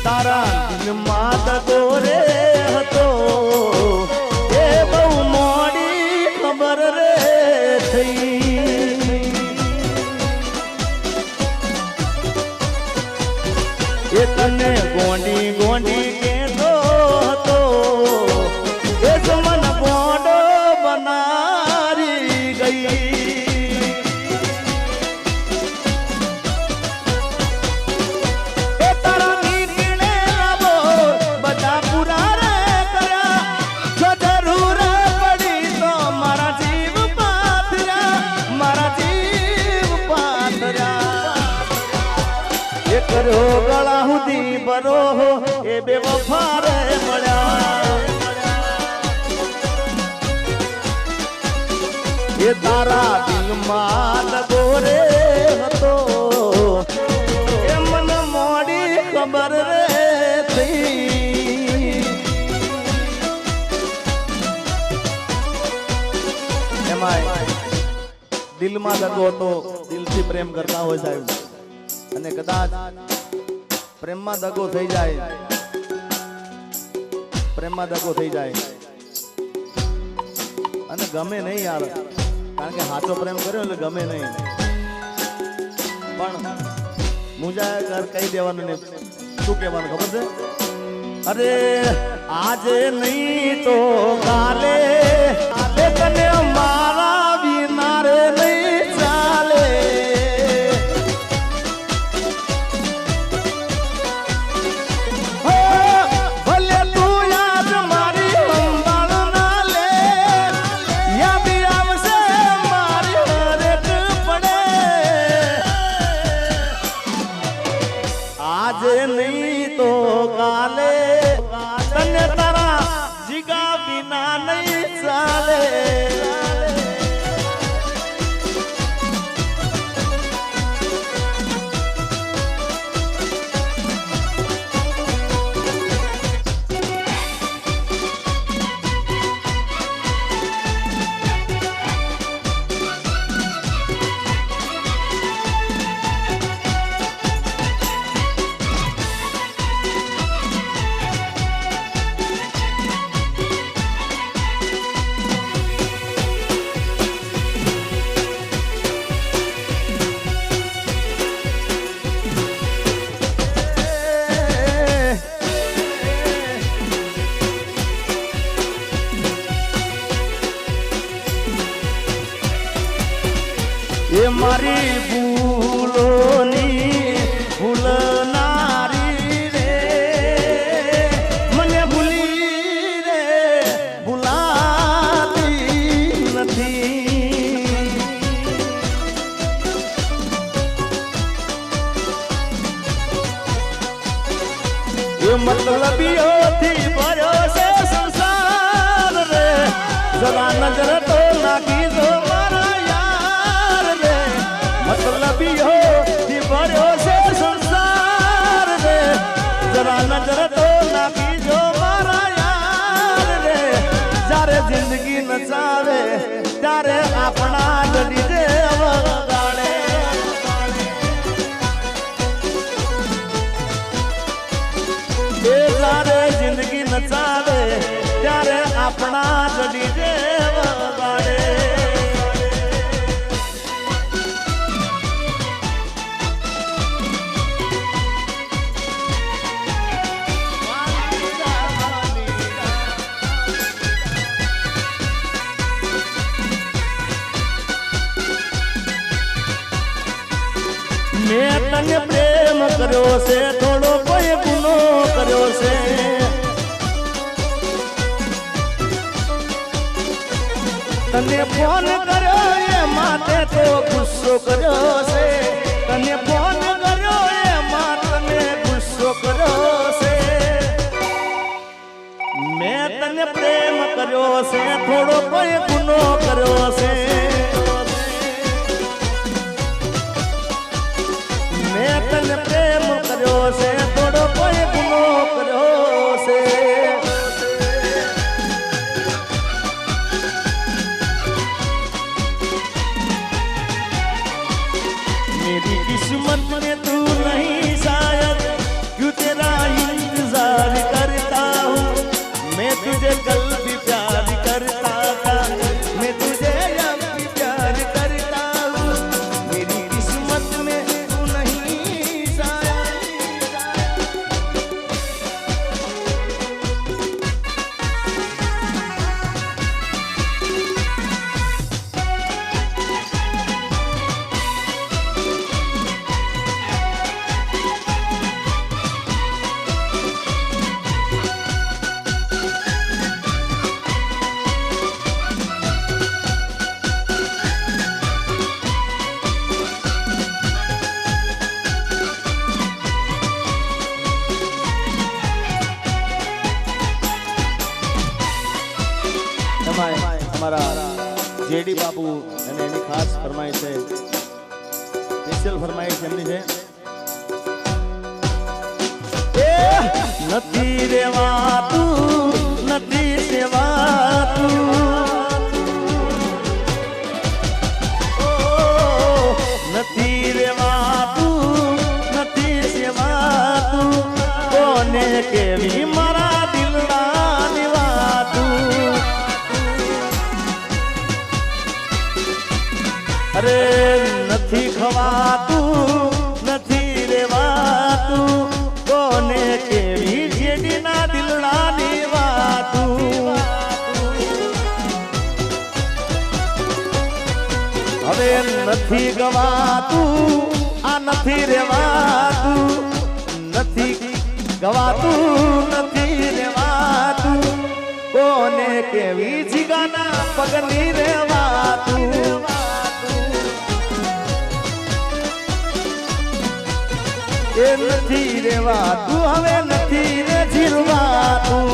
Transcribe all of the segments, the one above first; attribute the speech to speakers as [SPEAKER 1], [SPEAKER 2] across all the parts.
[SPEAKER 1] તારા દિલમાં દગો રે હતો એ બહુ મોડી ખબર રે થઈ એ તને ગોંડી ગોંડી કેતો હતો એ જ મન ગોંડો બનારી ગઈ ગળા સુધી બરો એ બે વફા રે મળ્યા એ તારા દિલમાં દગો રે હતો એ મને મોડી ખબર રે થઈ એમાં દિલમાં દગો તો દિલથી પ્રેમ કરતા હોય સાહેબ અને કદાચ પ્રેમમાં દગો થઈ જાય અને ગમે નહીં યાર કારણ કે સાચો પ્રેમ કર્યો એટલે ગમે નહીં પણ મુજા કહી દેવાનું ને શું કહેવાનું ખબર છે અરે આજે નહીં તો કાલે તને મારા વિના રે નહીં ચાલે नहीं तो काले तने तारा जिगा बिना नहीं चाले ये मारी भूलोनी भूलनारी रे मने भूली रे भूलाती નથી ये मतलबीઓથી ભર્યો છે સંસાર રે જરા નજર તો નાખી દો मतलबीओ दी भर्यो से संसार रे जरा नजर तो नाखी जो मारा यार रे जारे जिंदगी नचावे त्यारे अपना गडी जे वगाड़े ए जारे जिंदगी नचावे त्यारे अपना गडी जे वगाड़े मैं तने प्रेम कर्यो से थोड़ो कोई गुनो कर्यो से तने फोन कर्यो ये माते तो गुस्सो कर्यो से तने फोन कर्यो ये माते गुस्सो कर्यो से मैं तने प्रेम कर्यो से थोड़ो कोई गुनो कर्यो से मैं तने प्रेम कर्यो से थोड़ो कोई गुनो कर्यो से मेरी किस्मत में तू नहीं शायद क्यों तेरा અમારા જેડી બાપુ અને એની ખાસ ફરમાઈશ છે, સ્પેશિયલ ફરમાઈશ એમની છે. નથી રેવાતું, નથી સેવાતું, નથી રેવાતું, નથી સેવાતું, કોને કેવી મારા દિલના નિવાતું. અરે નથી ખવાતું, નથી રેવાતું, કોને કેવી જેડીના દિલના નિવાતું. હવે નથી ગવાતું, આ નથી રેવાતું, નથી ગવાતું, નથી રેવાતું, કોને કેવી જીગાના પગની રેવાતું. એ નથી રેવાતું, હવે નથી રે જીરવાતું.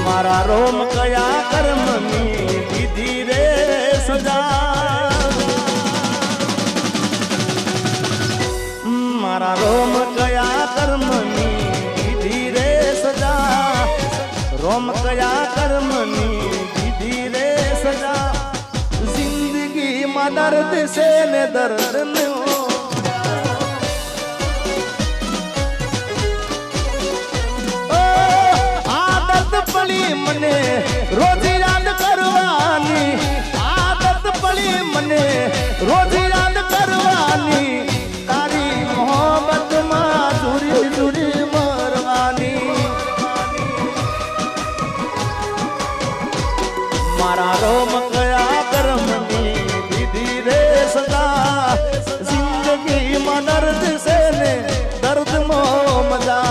[SPEAKER 1] મારા રોમ કયા કર્મની દીધી રે સજા, મારા રોમ કયા કર્મની દીધી રે સજા, રોમ કયા કર્મની દીધી રે સજા. જિંદગીમાં દર્દ છે ને દર્દ મને રોજ યાદ કરવાની, આદત પડી મને રોજ યાદ કરવાની, તારી મોહબ્બતમાં દૂરી દૂરી મરવાની. મારા રોમ કયા કર્મની દીધી રે સદા, જિંદગીમાં દર્દ છે ને દર્દ મો મજા.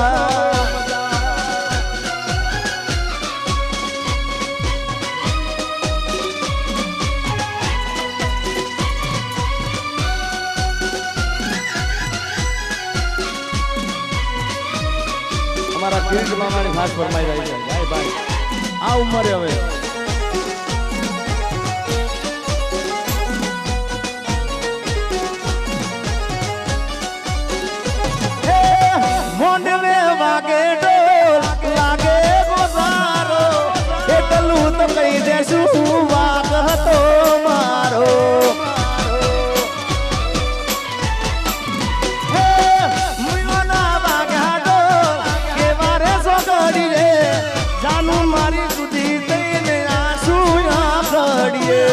[SPEAKER 1] અમારા કિરીટ મામાની ખાસ ફરમાઈ રહી છે. ભાઈ ભાઈ આ ઉંમરે હવે મોંડવે વાગે ડોલ લાગે ગોસારો, એટલું તો કહી દેશું વાગ હતો મારો. જાનું મારી સુધી થઈને આંસુ આંખડીએ,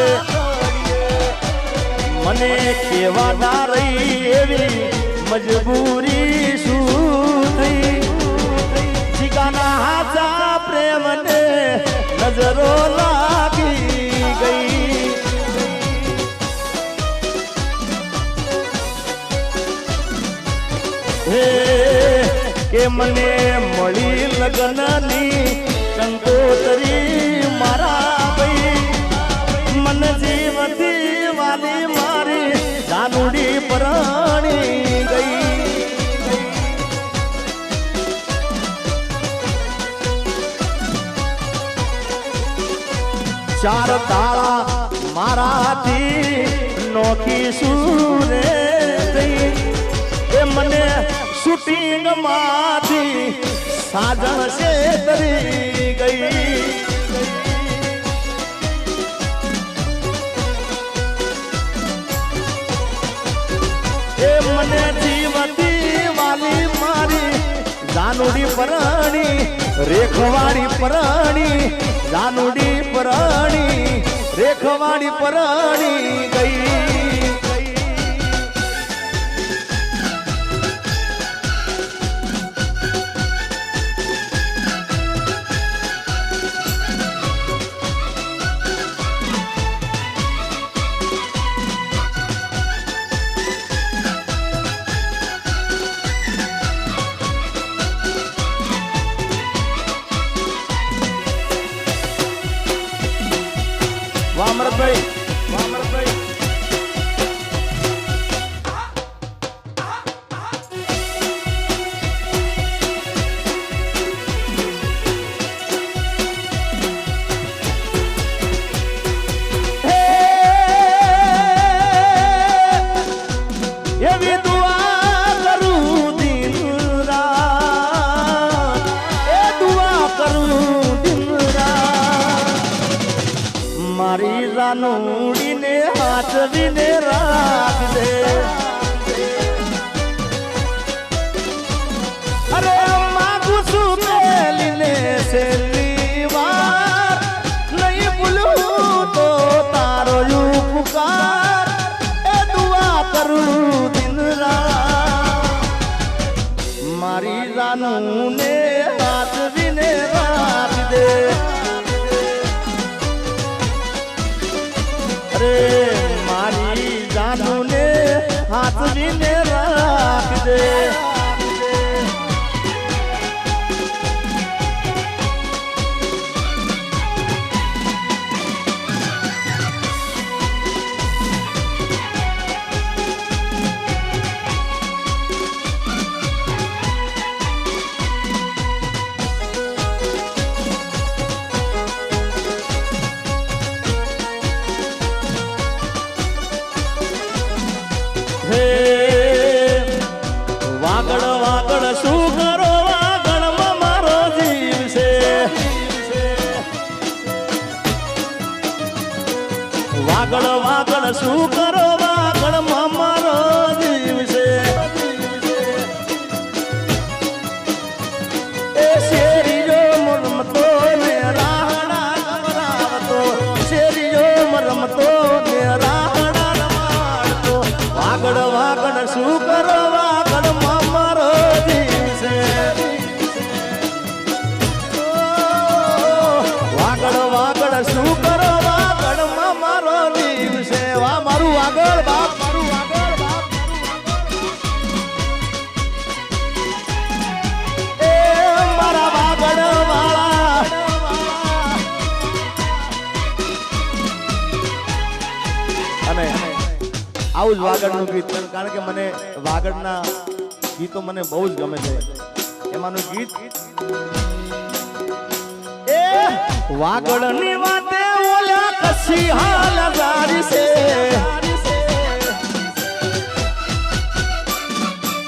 [SPEAKER 1] મને કેવા ના રહી એવી મજબૂરી શું થઈ. જીગાના હાચા પ્રેમને નજરો લાગી ગઈ. હે કે મને મળી લગ્નની કંકોતરી મારા ભાઈ, મન જીવતી વાલી મારી જાનુડી પરણી ગઈ. ચાર તાળા મારાથી નોખી સુરે થઈ, એ મને શૂટિંગ માંથી સાજણ છેતરી ગઈ. એ મને જીવતી વાલી મારી જાનુડી પરણી, રેખવાડી પરણી, જાનુડી પરણી, રેખવાડી પરણી ગઈ. અમરભાઈ અમરભાઈ મારી રાનુડીને હાથવીને રાખજે અરે માગું છું મેલીને છેલ્લી વાર નહીં ભૂલું તો તારો ઉપકાર એ દુઆ કરું દિન રાત મારી રાનુને હાથવીને રાખજે મારી જાનુને હાથવીને રાખજે વાગડ વાગડ શું કરો વાગડમાં મારો જીવ છે વાગડ વાગડ શું કરો વાગડમાં મારો જીવ છે એ શેરીઓ મરમતો ને રાહડા ગવરાવતો શેરીઓ મરમતો ને રાહડા રમાડતો વાગડ વાગડ શું કરો વાગડમાં મારો જીવ છે વાગડ વાગડ શું કરો વાગડમાં મારો જીવ છે વા મારું વાગડ બાપ મારું વાગડ બાપ એ મારા વાગડ વાળા અને આવું જ વાગડનું ગીત કારણ કે મને વાગડના ગીતો મને બહુ જ ગમે છે એમાંનું ગીત એ વાગડની વાતે ઓલા કસી હાલ જારી છે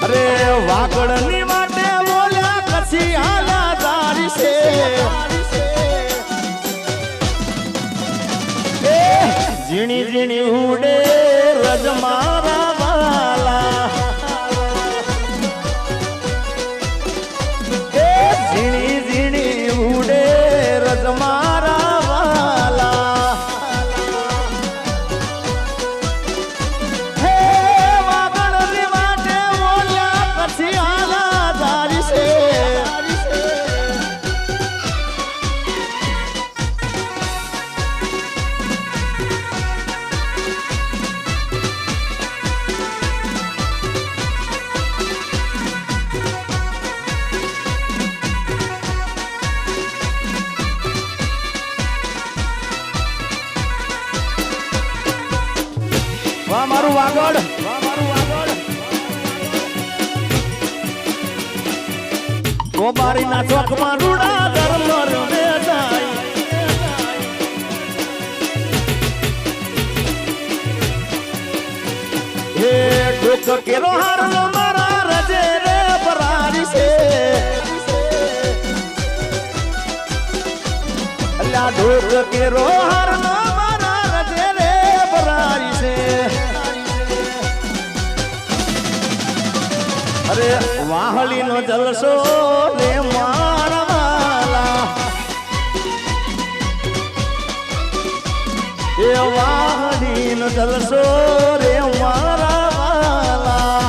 [SPEAKER 1] અરે વાગડની વાતે ઓલા કસી હાલ જારી છે એ ઝીણી ઝીણી ઉડે રજ મારા વાલા એ ઝીણી ઝીણી ઉડે રજ મારા વાલા હે વાગડની વાટે ઓલ્યા પછી હાલા જારી છે વાહ મારું વાગડ વાહ મારું વાગડ ગોબારીના ચોકમાં રૂડા ધર્મર વેચાય હે ડોક કેરો હારનો મારા રજે રે બરારી છે અલ્લા ડોક કેરો હારનો મારા રજે રે બરારી છે અરે વાહલીનો જલસો રે મારા વાલા એ વાહલીનો જલસો રે મારા વાલા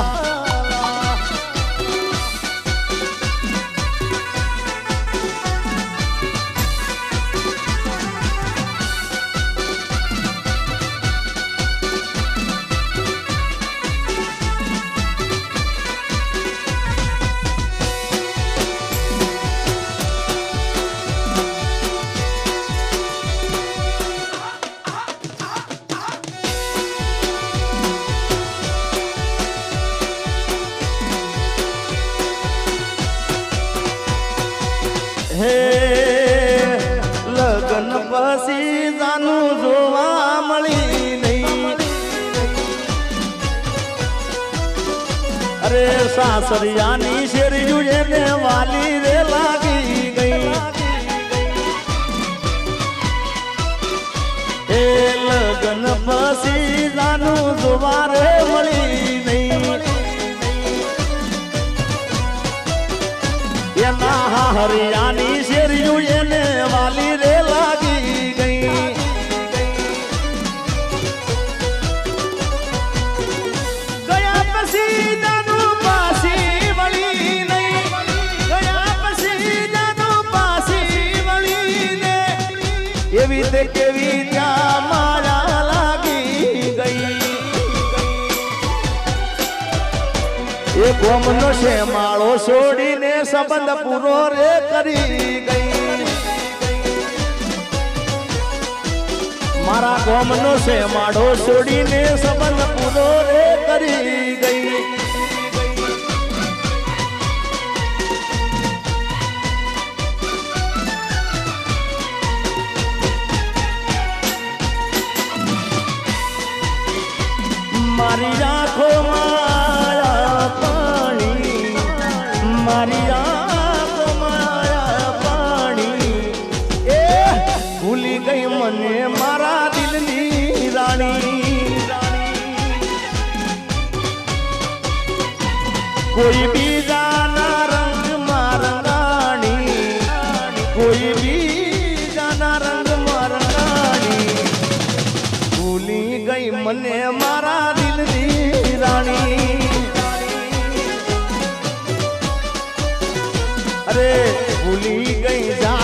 [SPEAKER 1] અરે સાસરિયાની શેરિયું એને વાલી રે લાગી ગઈ એ લગન પછી જાનું દુબારે મળી નહીં એના હરિયાની શેરિયું એને વાલી રે લાગી ગઈ ગયા પછી જાનું પાછી વળી નહીં ગયા પછી જાનું પાછી વળી ને એવી તે કેવી ત્યાં મારા લાગી ગઈ એ ગોમનો છે માળો છોડીને સંબંધ પૂરો રે કરી ગઈ મારા ગોમનો છે માળો છોડીને સંબંધ પૂરો રે કરી ગઈ મારી આંખોમાં મારી આંખો માયા પાણી એ ભૂલી ગઈ મને મારા દિલની રાણી કોઈ બીજાના રંગમાં રંગાણી કોઈ બીજાના રંગમાં રંગાણી ભૂલી ગઈ મને મારા દિલની રાણી અરે ભૂલી ગઈ જા